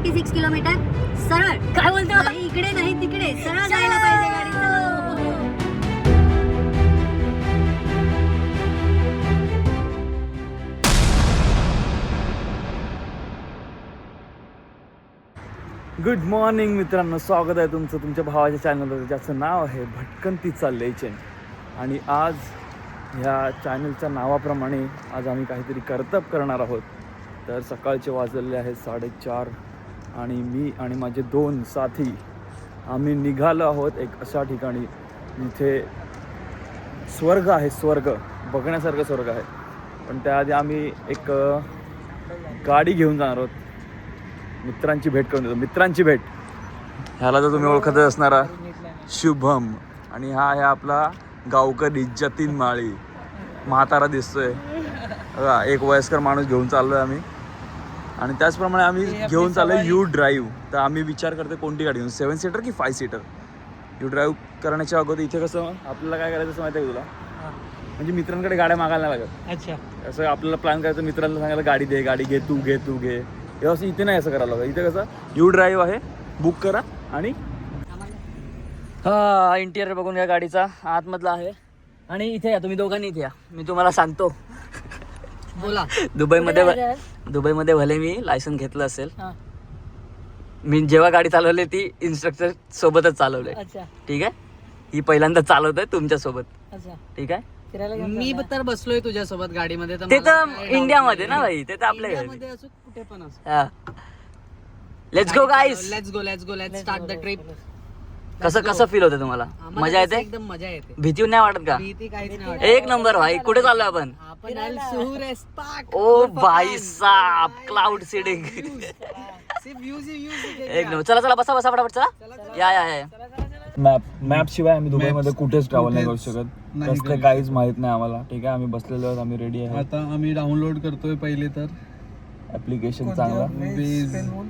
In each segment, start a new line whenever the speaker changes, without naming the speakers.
46 kilometre सरळ.
काय बोलतो?
नाही, इकडे नाही तिकडे सरळ जायला पाहिजे गाडी.
गुड मॉर्निंग मित्रांनो, स्वागत आहे तुमचं तुमच्या भावाच्या चॅनलवर, ज्याचं नाव आहे भटकंतीचा लेजेंड. आणि आज ह्या चॅनलच्या नावाप्रमाणे आज आम्ही काहीतरी कर्तव्य करणार आहोत. तर सकाळचे वाजलेले आहेत 4:30 आणि मी आणि माझे 2 साथी आम्ही निघालो आहोत एक अशा ठिकाणी जिथे स्वर्ग आहे, स्वर्ग बघण्यासारखं स्वर्ग आहे. पण त्याआधी आम्ही एक गाडी घेऊन जाणार आहोत. मित्रांची भेट करून देतो. मित्रांची भेट, ह्याला तर तुम्ही ओळखतच असणारा शुभम, आणि हा आहे आपला गावकरी जतीन माळी. म्हातारा दिसतोय बघा, एक वयस्कर माणूस घेऊन चाललोय आम्ही. आणि त्याचप्रमाणे आम्ही घेऊन चाललोय यू ड्राईव्ह. तर आम्ही विचार करतोय कोणती गाडी घेऊन, 7 सीटर की 5 सीटर. यू ड्राईव्ह करण्याच्या अगोदर इथे कसं आपल्याला काय करायचं माहिती आहे तुला, म्हणजे मित्रांकडे गाड्या मागायला नाही लागत.
अच्छा,
असं आपल्याला प्लॅन करायचं, मित्रांना सांगायला गाडी दे, गाडी घे, तू घे तू घे. हे असं इथे नाही असं करायला लागतं. इथे कसं यू ड्राईव्ह आहे, बुक करा आणि
हा इंटिरियर बघून घ्या गाडीचा, आतमधला आहे. आणि इथे या, तुम्ही दोघांनी इथे या, मी तुम्हाला सांगतो. बोला. दुबईमध्ये भले मी लायसन घेतलं असेल, मी जेव्हा गाडी चालवली ती इन्स्ट्रक्टर सोबतच चालवलंय. ठीक आहे, ही पहिल्यांदा चालवतोय तुमच्या सोबत. ठीक आहे,
मी तर बसलोय तुझ्या सोबत गाडीमध्ये.
ते तर इंडियामध्ये ना भाई, ते तर आपल्या
इंडियामध्ये असो कुठे पण असो.
Let's go guys,
let's go let's start the trip.
कसं फील होतं तुम्हाला? मजा येते?
एकदम मजा येते.
भीती नाही वाटत का?
भीती काहीच नाही वाटत.
एक नंबर भाई. कुठे चाललोय आपण?
आपण अल सुहूर स्पार्क.
ओ भाई साहब, क्लाउड सीडिंग.
सिर्फ व्यूज
एक नंबर. चला बसा फटाफट, चला. या.
मॅप शिवाय आम्ही दुबईमध्ये कुठेच ट्रॅव्हल नाही करू शकत. रस्ते काहीच माहित नाही आम्हाला. ठीक आहे, आम्ही बसलेलो आहोत, आम्ही रेडी आहे.
आता आम्ही डाउनलोड करतोय पहिले तर
ऍप्लिकेशन चांगला.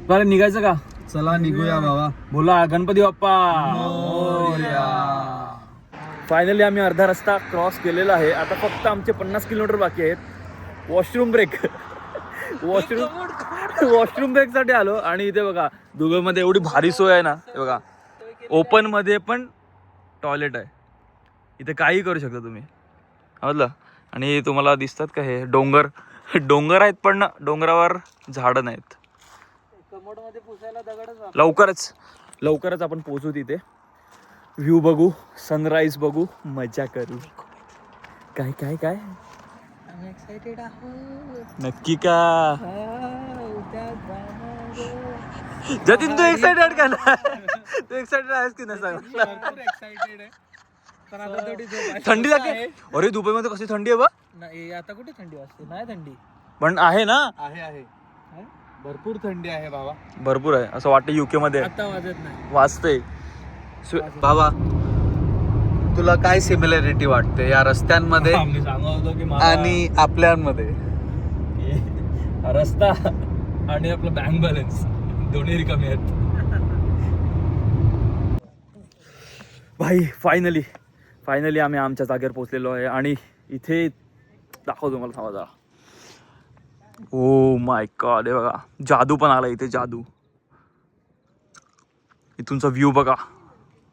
बरं, निघायचं का?
चला निघूया बाबा.
बोला गणपती बाप्पा. फायनली आम्ही अर्धा रस्ता क्रॉस केलेला आहे. आता फक्त आमचे 50 किलोमीटर बाकी आहेत. वॉशरूम ब्रेक वॉशरूम ब्रेक साठी आलो. आणि इथे बघा, दुबईमध्ये एवढी भारी सोय आहे ना. हे बघा, ओपन मध्ये पण टॉयलेट आहे. इथे काही करू शकता तुम्ही, समजलं. आणि तुम्हाला दिसतात का हे डोंगर आहेत, पण डोंगरावर झाडं नाहीत. लवकरच आपण पोहोचू तिथे. व्ह्यू बघू, सनराईज बघू, मजा करू. काय
एक्साइटेड आहोत.
नक्की का जतीन, तू एक्साइटेड का ना? तू एक्साइटेड आहेस की नाही सांग.
एक्साइटेड आहे, पण आता थोडी झोप आहे.
थंडी लागते. अरे दुबईमध्ये कशी थंडी आहे बा.
नाही, आता कुठे थंडी वाजते? नाही थंडी
पण आहे ना,
आहे भरपूर थंडी आहे बाबा.
भरपूर आहे. असं वाटतं युके मध्ये
आता वाजत नाही.
वाजते.
बाबा, तुला काय सिमिलॅरिटी वाटते या रस्त्यांमध्ये
आम्ही सांगत होतो की
आणि आपल्यांमध्ये?
रस्ता आणि आपलं बँक बॅलन्स दोन्ही कमी आहेत भाई. फायनली आम्ही आमच्या जागेवर पोहोचलेलो आहे. आणि इथे दाखवतो मला, थांबा जरा. ओ माय गॉड, हे बघा, जादू पण आला इथे. जादू. इथूनचा व्ह्यू बघा.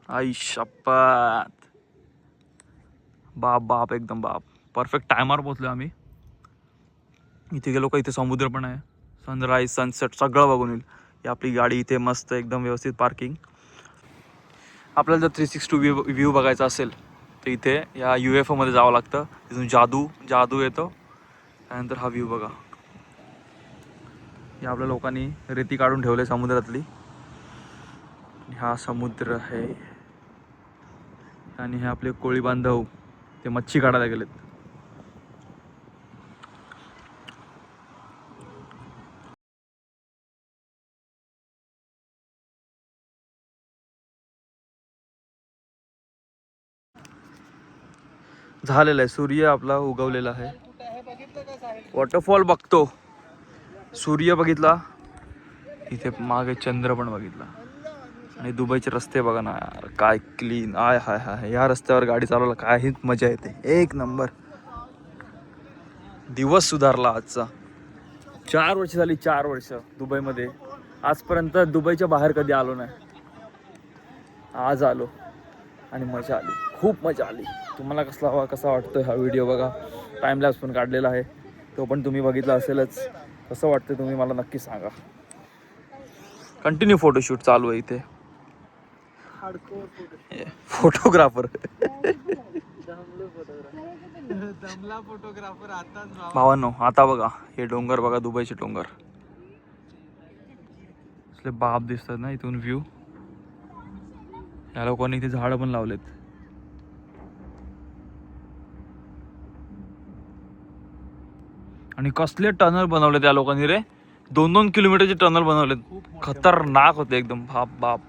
आई शपथ, बाप एकदम बाप. परफेक्ट टायमावर पोहोचलो आम्ही. इथे गेलो का, इथे समुद्र पण आहे, सनराईज सनसेट सगळं बघून येईल. ही आपली गाडी इथे मस्त एकदम व्यवस्थित पार्किंग. आपल्याला जर 360 व्ह्यू बघायचा असेल तर इथे या UFO मध्ये जावं लागतं. तिथून जादू येतो. त्यानंतर हा व्ह्यू बघा. या आपल्या लोकांनी रेती काढून ठेवले समुद्रातली. हा समुद्र आहे. आणि हे आपले कोळी बांधव ते मच्छी काढायला गेलेत. झालेला आहे, सूर्य आपला उगवलेला आहे. वॉटरफॉल बघतो, सूर्य बघितला, इथे मागे चंद्र पण बघितला. आणि दुबईचे रस्ते बघा ना यार, काय क्लीन. हाय या रस्त्यावर गाडी चालवायला काहीच मजा येते. एक नंबर. दिवस सुधारला आजचा. 4 वर्ष झाली, 4 वर्ष दुबईमध्ये आजपर्यंत दुबईच्या बाहेर कधी आलो नाही. आज आलो आणि मजा आली, खूप मजा आली. तुम्हाला कसा वाटतोय हा व्हिडिओ बघा. टाईमलॅप्स पण काढलेला आहे, तो पण तुम्ही बघितला असेलच. कसं वाटतं तुम्ही मला नक्की सांगा. कंटिन्यू फोटोशूट चालू आहे इथे. फोटोग्राफर
दमला फोटोग्राफर आताच
भावांनो. आता बघा हे डोंगर बघा, दुबईचे डोंगर. असले बाप दिसतात ना इथून व्ह्यू. या लोकांनी इथे झाडं पण लावलेत. आणि कसले टनल बनवले त्या लोकांनी रे. 2-2 किलोमीटरचे टनल बनवलेत. खतरनाक होते एकदम. बाप.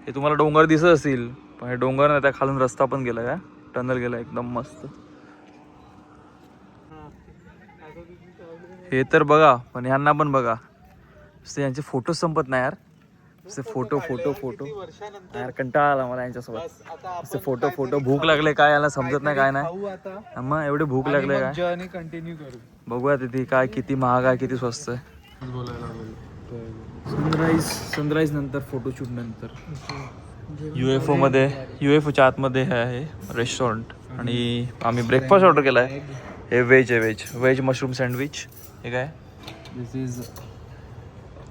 हे तुम्हाला डोंगर दिसत असतील, पण हे डोंगर नाही, त्या खालून रस्ता पण गेला, काय टनल गेला एकदम मस्त. हे तर बघा, पण ह्यांना पण बघा. यांचे फोटो संपत नाही यार. फोटो यार, कंटाळा आला मला यांच्यासोबत. फोटो भूक लागले काय याला समजत नाही काय नाही. मग एवढे भूक लागले काय.
जर्नी कंटिन्यू करू.
बघूया तिथे काय किती महाग आहे, किती स्वस्त आहे. सनराईज नंतर फोटोशूट नंतर UFOच्या आतमध्ये हे आहे रेस्टॉरंट. आणि आम्ही ब्रेकफास्ट ऑर्डर केला आहे. हे व्हेज मशरूम सँडविच. हे काय
दिस इज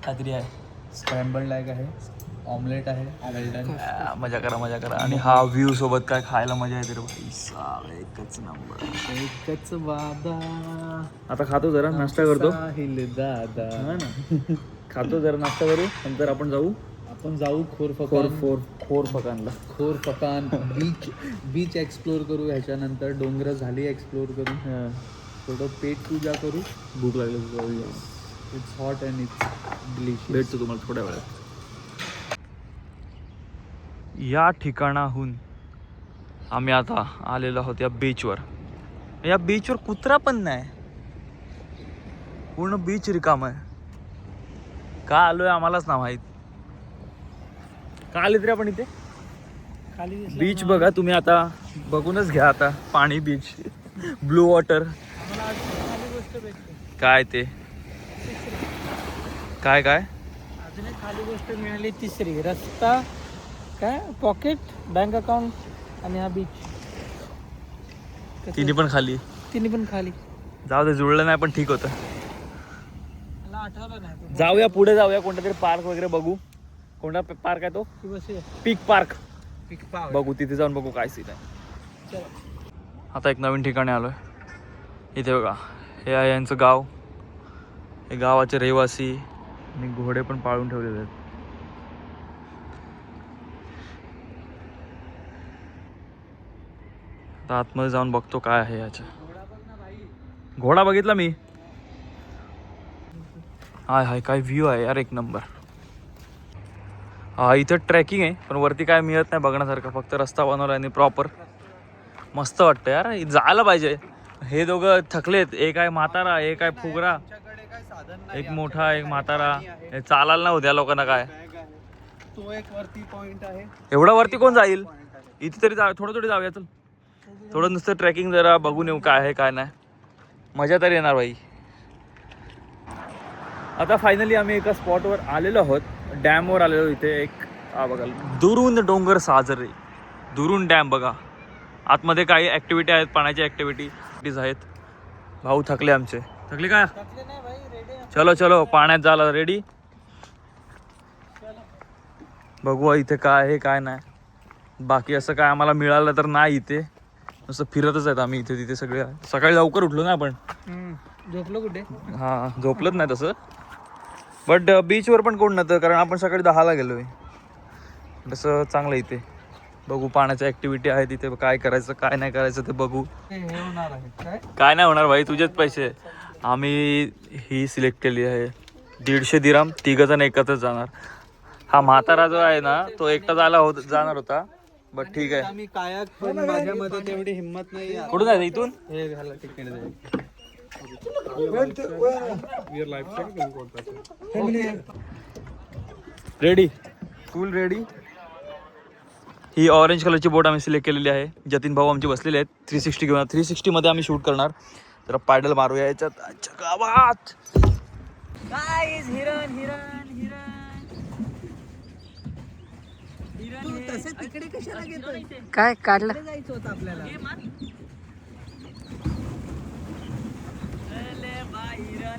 काहीतरी आहे,
स्क्रॅम्बल्ड एग आहे, ऑमलेट आहे.
मजा करा. आणि हा व्ह्यू सोबत काय खायला मजा येते रे भाई. एकच नंबर.
एकच वादा.
आता खातो जरा, नाश्ता करतो.
साहिल दादा.
हा ना, खातो जरा, नाश्ता करू. नंतर आपण जाऊ खोरफकानला.
खोरफकान बीच एक्सप्लोर करू. ह्याच्यानंतर डोंगर झाली एक्सप्लोर करू. थोडं पेट पूजा करू.
भूक लागली.
It's hot and it's delicious.
भेटतो तुम्हाला थोड्या वेळात. या ठिकाणाहून आम्ही आता आलेलो आहोत या बीचवर. या बीचवर कुत्रा पण नाही, पूर्ण बीच रिकाम आहे. का आलोय आम्हालाच ना माहीत. का आले तरी आपण इथे. बीच बघा तुम्ही, आता बघूनच घ्या. आता पाणी, बीच, ब्लू वॉटर. काय ते काय
अजून एक खाली गोष्ट मिळाली, तिसरी. रस्ता, काय पॉकेट, बँक अकाउंट आणि हा बीच.
तिन्ही पण खाली. जाऊ दे, जुळलं नाही पण ठीक होतं.
मला आठवलं नाही.
जाऊया पुढे, जाऊया कोणता तरी पार्क वगैरे बघू. कोणता पार्क आहे तो. पीक पार्क बघू. तिथे जाऊन बघू काय सीन आहे. आता एक नवीन ठिकाणी आलोय. इथे बघा, हे आहे यांचं गाव. हे गावाचे रहिवासी आणि घोडे पण पाळून ठेवलेले आहेत. आता आतमध्ये जाऊन बघतो काय आहे याच्या. घोडा बघितला मी. हाय काय व्ह्यू आहे यार, एक नंबर. इथं ट्रेकिंग आहे, पण वरती काय मिळत नाही बघण्यासारखं. फक्त रस्ता बनवला आणि प्रॉपर मस्त वाटतं यार. जायला पाहिजे. हे दोघं थकलेत. एक आहे म्हातारा, एक आहे फुगरा. एक मोठा, एक म्हातारा. हे चालायला नाही होत्या लोकांना काय.
तो एक वरती पॉइंट आहे.
एवढा वरती कोण जाईल. इथे तरी थोडं जाऊया. चल थोडं नुसतं ट्रेकिंग जरा बघून येऊ काय आहे काय नाही. मजा तरी येणार भाई. आता फायनली आम्ही एका स्पॉटवर आलेलो आहोत. डॅमवर आलेलो. इथे एक बघा, दुरून डोंगर साजरे, दुरून डॅम बघा. आतमध्ये काही ॲक्टिव्हिटी आहेत, पाण्याच्या ॲक्टिव्हिटीज आहेत. भाऊ थकले आमचे. थकले काय. चलो पाण्यात झाला रेडी. बघू इथे काय आहे काय नाही. बाकी असं काय आम्हाला मिळालं तर नाही. इथे नुसतं फिरतच आहेत आम्ही इथे तिथे सगळे. सकाळी लवकर उठलो ना आपण.
झोपलो कुठे.
हां, झोपलंच नाही तसं. बट बीचवर पण कोण नव्हतं, कारण आपण सकाळी 10ला गेलो आहे. तसं चांगलं इथे. बघू पाण्याच्या ॲक्टिव्हिटी आहे तिथे. काय करायचं काय नाही करायचं ते बघू. काय नाही होणार भाई, तुझेच पैसे. आम्ही ही सिलेक्ट केली आहे 150 दिरहम. 3 जण एकत्रच जाणार. हा म्हातारा जो आहे ना, तो एकटा जाणार होता. बट ठीक आहे.
आम्ही कायाक पण माझ्यामध्ये तेवढी हिंमत नाही.
कुठून जायचं इथून.
हे घाला तिकडे जाईल.
Ready, full ready. ही ऑरेंज कलरची बोट आम्ही सिलेक्ट केलेली आहे. जतीन भाऊ आमचे बसलेले आहेत. 360 घेऊन 360 मध्ये आम्ही शूट करणार. जरा पॅडल मारूया याच्यात गावात.
गाईज हिरण हिरण हिरण
तू तसे तिकडे कशाला घेतोय?
काय काढलं?
तिकडे जायचं होतं आपल्याला.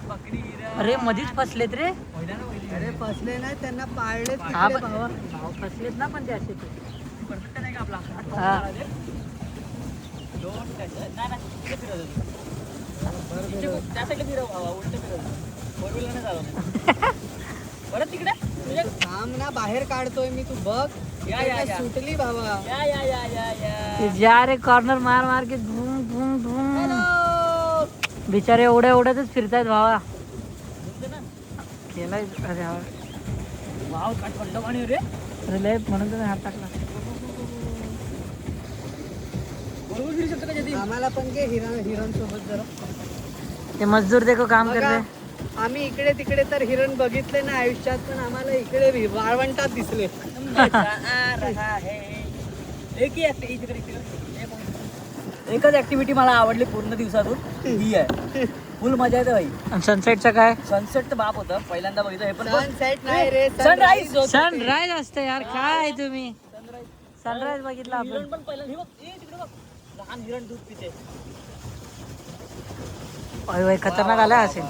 बकरी हिरण
अरे मधीच फसलेत रे.
अरे फसले नाही, त्यांना पाळले
हा
तिकडे भावा.
भाव फसलेत ना, पण ते असे ते.
परफेक्ट नाही का आपला
हा.
दोन इकडे फिरवतो त्या साईडला फिरव भावा उलट फिरवतो फोर व्हीलर नाही चालवत परत तिकडे तुझ्या
थांब ना, बाहेर काढतोय मी, तू बघ.
या,
इकडे
या.
सुटली भावा.
या या या या या
ते जा रे कॉर्नर मार मार के धूम धूम धूम. बिचारे एवढ्या एवढ्यातच फिरतायत भावा. केलाय अरे हा.
वाव काय थंड पाणी रे
अरे लय म्हणून तर हात टाकला.
बरोबर फिरू शकतो का जयदीप?
आम्हाला पण घे हिरण सोबत जरा.
ते मजदूर देखो काम
बघा,
करते.
आम्ही इकडे तिकडे तर हिरण बघितले ना आयुष्यात, पण आम्हाला इकडे वाळवंटात दिसले.
एकच ऍक्टिव्हिटी मला आवडली पूर्ण दिवसातून ही आहे फुल मजा येते भाई.
आणि सनसेटचं काय?
सनसेट तर बाप होतं पहिल्यांदा बघितलं हे पण
सनसेट नाही रे,
Sunrise
होतं ते.
सनराईज असते यार. काय तुम्ही सनराईज बघितला
हिरण
आपण.
पण पहिल्यांदा हे बघ ए तिकडे बघ लहान हिरण दूध पिते.
अय खतरनाक आला असेल.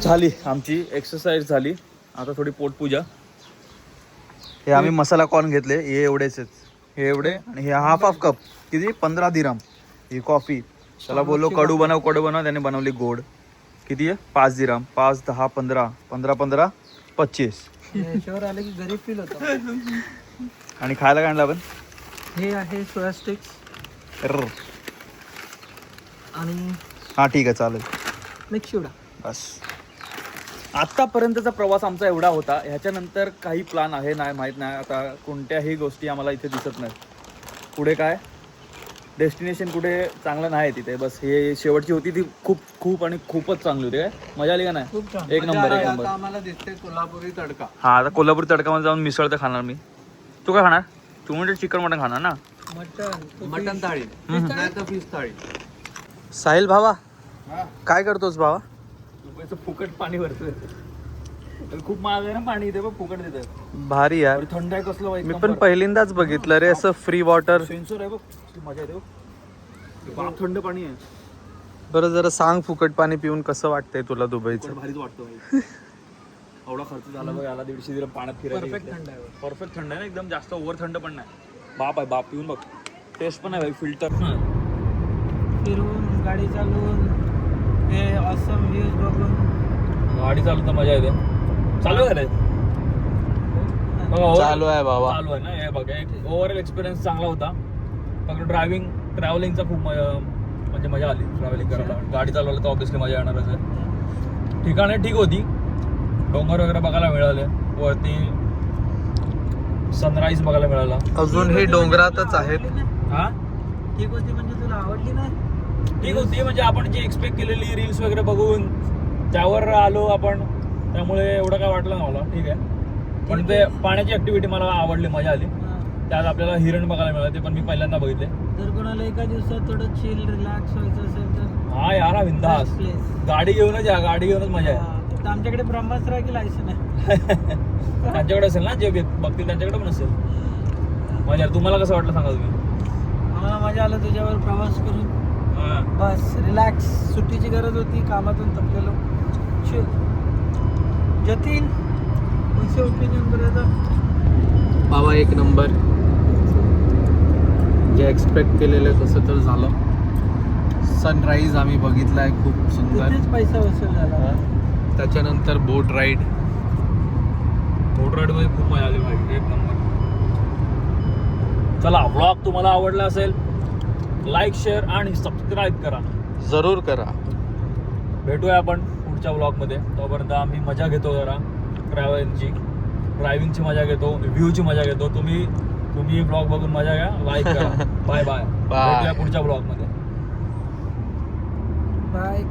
झाली आमची एक्सरसाइज झाली. आता थोडी पोटपूजा. हे आम्ही मसाला कॉर्न घेतले, हे एवढेच आहेत, हे एवढे, आणि हे हाफ कप किती 15 दिरहम. ही कॉफी त्याला बोललो कडू बनव त्याने बनवली गोड. किती आहे 5 दिरहम. 5 10 15 15 15 25.
याच्यावर आलं की गरीब फील होतं.
आणि खायला काय आणलं आपण?
हे आहे सोया स्टिक्स
अर्र.
आणि
हा ठीक आहे चालेल.
मिक्स चिवडा.
बस आत्तापर्यंतचा प्रवास आमचा एवढा होता. ह्याच्यानंतर काही प्लॅन आहे नाही माहीत नाही. आता कोणत्याही गोष्टी आम्हाला इथे दिसत नाहीत. पुढे काय डेस्टिनेशन कुठे चांगलं नाही तिथे. बस हे शेवटची होती ती खूप आणि खूपच चांगली होती. काय मजा आली का नाही?
खूप छान.
एक नंबर एक
आता
नंबर.
आम्हाला दिसते कोल्हापुरी तडका.
हा आता कोल्हापूर तडकामध्ये जाऊन मिसळ तर खाणार मी. तू काय खाणार? तू म्हणजे चिकन मटन खाणार ना?
मटन थाळी नाही तर फिश थाळी.
साहिल भावा काय करतोस भावा? फुकट पाणी भरतोय. खूप महाग आहे ना पाणी इथे, फुकट देतं. भारी यार. थंड आहे कसलं. मी पण पहिल्यांदाच बघितलं रे असं फ्री वॉटर. सेन्सर आहे बघ, मजा येते बघ. थंड पाणी आहे. बरं जरा सांग फुकट पाणी पिऊन कसं वाटतंय तुला दुबईचं? भारीच वाटतं. एवढा खर्च झाला बघ याला 150 दिरहम पाण्यात फिरायला. परफेक्ट थंड आहे. परफेक्ट थंड आहे ना एकदम. जास्त ओव्हर थंड पण नाही. बाप आहे बाप. पिऊन बघ. टेस्ट पण आहे भाई. फिल्टर
फिरून गाडी चालवून हे ऑसम व्ह्यूज बघून
गाडी चालवता मजा येते. चालू आहे रे
चालू आहे बाबा.
चालू आहे ना. हे बघ एक ओव्हरऑल एक्सपिरियन्स चांगला होता. फक्त ट्रॅव्हलिंगचा खूप म्हणजे मजा आली ट्रॅव्हलिंग करायला. गाडी चालवायला तर ऑब्व्हियसली मजा येणारच आहे. ठिकाणे ठीक होती. डोंगर वगैरे बघायला मिळाले. वरती सनराईज बघायला मिळाला.
अजून हे डोंगरातच आहेत.
हा
ठीक होती म्हणजे तुला आवडली ना?
ठीक होती म्हणजे आपण जी एक्सपेक्ट केलेली रील्स वगैरे बघून त्यावर आलो आपण, त्यामुळे एवढं काय वाटलं ना मला. ठीक आहे. पण ते पाण्याची ऍक्टिव्हिटी मला आवडली, मजा आली. त्यात आपल्याला हिरण बघायला मिळालं, ते पण मी पहिल्यांदा बघितले.
जर कोणाला एका दिवसात थोडं चिल रिलॅक्स व्हायचं असेल तर
हा यार बिंदास गाडी घेऊनच या. गाडी घेऊनच मजा आहे.
तर आमच्याकडे ब्रह्मास्त्र की लायसन आहे.
त्यांच्याकडे असेल ना जे बघतील त्यांच्याकडे पण असेल. मजा. तुम्हाला कसं वाटलं सांगा तुम्ही?
आम्हाला मजा आलं तुझ्यावर प्रवास करून. बस रिलॅक्स. सुट्टीची गरज होती, कामातून थकलेलो. चिल. जतीन कसे ओपिनियन करायचं?
बाबा एक नंबर. जे एक्सपेक्ट केलेलं तसं तर झालं. सनराईज आम्ही बघितलाय खूप सुंदर.
तिथेच पैसा वसूल झाला.
त्याच्यानंतर बोट राईड
मध्ये खूप मजा आली भाई. एक नंबर. चला व्लॉग तुम्हाला आवडला असेल लाईक शेअर आणि सबस्क्राईब करा.
जरूर करा.
भेटूया आपण पुढच्या व्लॉगमध्ये. तोपर्यंत आम्ही मजा घेतो जरा ट्रॅव्हलिंगची.
ड्रायव्हिंगची मजा घेतो, व्ह्यूची मजा घेतो. तुम्ही ब्लॉग बघून मजा घ्या, लाईक करा. बाय बाय, भेटूया पुढच्या ब्लॉग मध्ये.
बाय.